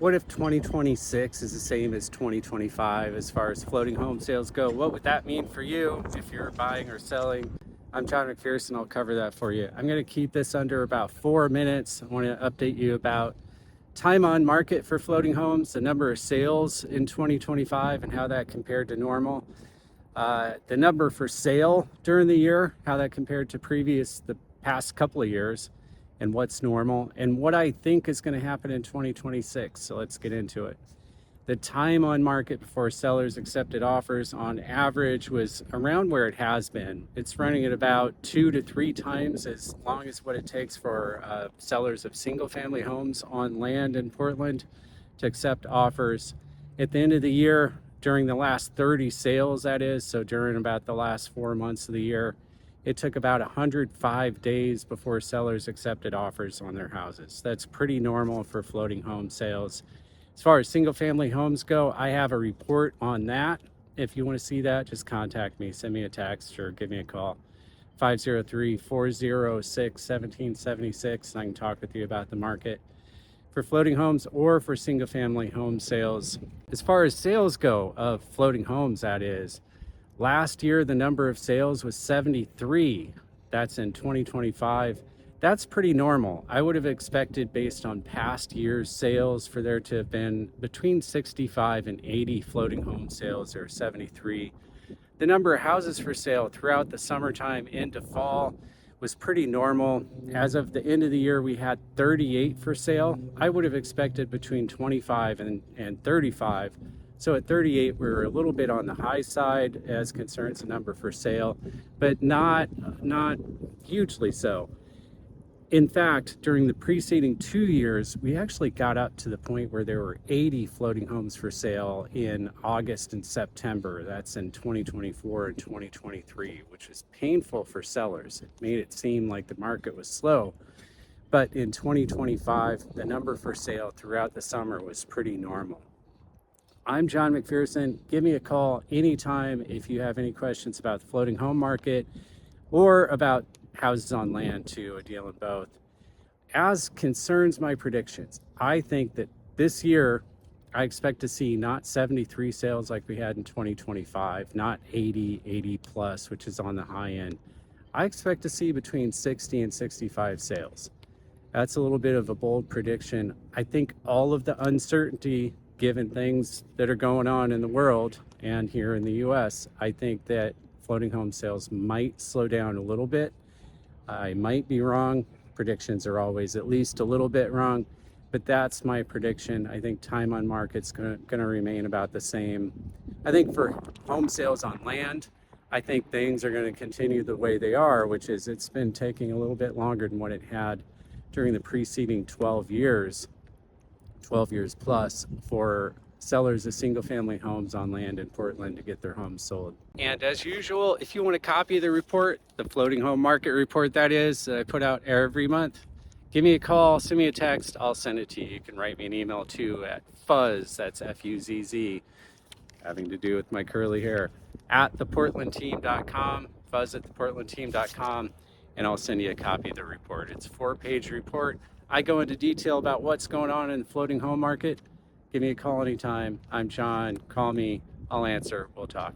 What if 2026 is the same as 2025 as far as floating home sales go? What would that mean for you if you're buying or selling? I'm John McPherson. I'll cover that for you. I'm going to keep this under about 4 minutes. I want to update you about time on market for floating homes, the number of sales in 2025 and how that compared to normal. The number for sale during the year, how that compared to the past couple of years, and what's normal, and what I think is going to happen in 2026. So let's get into it. The time on market before sellers accepted offers on average was around where it has been. It's running at about 2 to 3 times as long as what it takes for sellers of single family homes on land in Portland to accept offers. At the end of the year, during the last 30 sales, that is, so during about the last 4 months of the year, it took about 105 days before sellers accepted offers on their houses. That's pretty normal for floating home sales. As far as single family homes go, I have a report on that. If you want to see that, just contact me, send me a text or give me a call. 503-406-1776, and I can talk with you about the market for floating homes or for single family home sales. As far as sales go of floating homes, that is, last year, the number of sales was 73. That's in 2025. That's pretty normal. I would have expected, based on past years' sales, for there to have been between 65 and 80 floating home sales, or 73. The number of houses for sale throughout the summertime into fall was pretty normal. As of the end of the year, we had 38 for sale. I would have expected between 25 and 35. So at 38, we were a little bit on the high side as concerns the number for sale, but not hugely so. In fact, during the preceding 2 years, we actually got up to the point where there were 80 floating homes for sale in August and September. That's in 2024 and 2023, which was painful for sellers. It made it seem like the market was slow. But in 2025, the number for sale throughout the summer was pretty normal. I'm John McPherson. Give me a call anytime if you have any questions about the floating home market or about houses on land too, a deal in both. As concerns my predictions, I think that this year I expect to see not 73 sales like we had in 2025, not 80 plus, which is on the high end. I expect to see between 60 and 65 sales. That's a little bit of a bold prediction. I think all of the uncertainty, given things that are going on in the world and here in the US, I think that floating home sales might slow down a little bit. I might be wrong. Predictions are always at least a little bit wrong, but that's my prediction. I think time on market's going to remain about the same. I think for home sales on land, I think things are going to continue the way they are, which is it's been taking a little bit longer than what it had during the preceding 12 years plus, for sellers of single family homes on land in Portland to get their homes sold. And as usual, if you want a copy of the report, the floating home market report that is, that I put out every month, give me a call, send me a text, I'll send it to you. You can write me an email too at fuzz, that's F-U-Z-Z, having to do with my curly hair, at theportlandteam.com, fuzz at theportlandteam.com, and I'll send you a copy of the report. It's a 4-page report. I go into detail about what's going on in the floating home market. Give me a call anytime. I'm John. Call me. I'll answer. We'll talk.